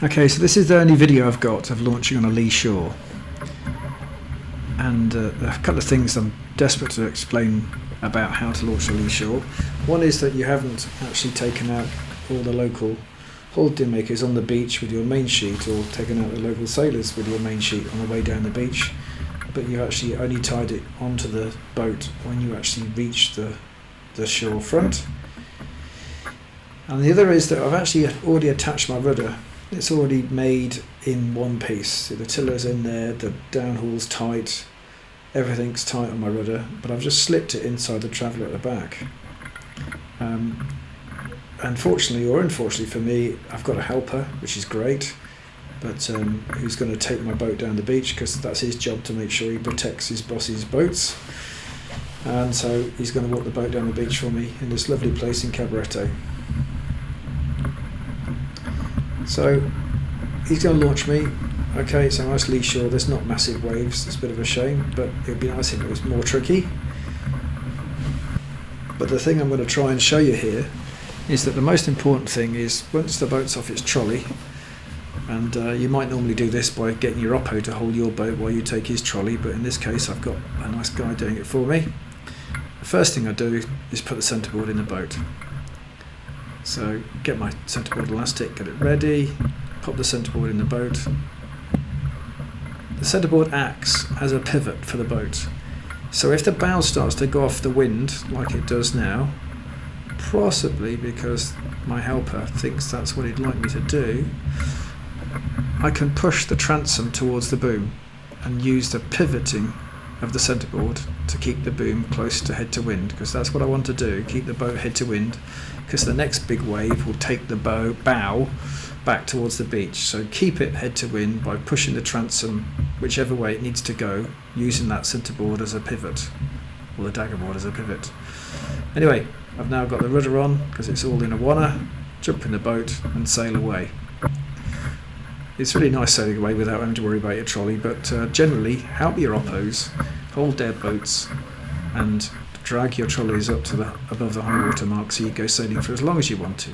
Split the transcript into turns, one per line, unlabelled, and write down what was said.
Okay, so this is the only video I've got of launching on a lee shore, and a couple of things I'm desperate to explain about how to launch a lee shore. One is that you haven't actually taken out all the local holiday makers on the beach with your main sheet, or taken out the local sailors with your main sheet on the way down the beach, but you actually only tied it onto the boat when you actually reach the shore front. And the other is that I've actually already attached my rudder. It's already made in one piece. So the tiller's in there, the downhaul's tight, everything's tight on my rudder, but I've just slipped it inside the traveller at the back. Unfortunately or unfortunately for me, I've got a helper, which is great, but who's going to take my boat down the beach, because that's his job to make sure he protects his boss's boats. And so he's going to walk the boat down the beach for me in this lovely place in Cabaretto. So he's going to launch me. Okay, it's a nice lee shore, there's not massive waves, it's a bit of a shame, but it would be nice if it was more tricky. But the thing I'm going to try and show you here is that the most important thing is, once the boat's off its trolley, and you might normally do this by getting your oppo to hold your boat while you take his trolley, but in this case I've got a nice guy doing it for me. The first thing I do is put the centreboard in the boat. So get my centreboard elastic, get it ready, pop the centreboard in the boat. The centreboard acts as a pivot for the boat. So if the bow starts to go off the wind, like it does now, possibly because my helper thinks that's what he'd like me to do, I can push the transom towards the boom and use the pivoting of the centreboard to keep the boom close to head to wind, because that's what I want to do, keep the boat head to wind, because the next big wave will take the bow back towards the beach. So keep it head to wind by pushing the transom whichever way it needs to go, using that centreboard as a pivot, or the daggerboard as a pivot. Anyway, I've now got the rudder on because it's all in a wanna, jump in the boat and sail away. It's really nice sailing away without having to worry about your trolley, but generally help your oppos, hold their boats and drag your trolleys up to above the high water mark so you go sailing for as long as you want to.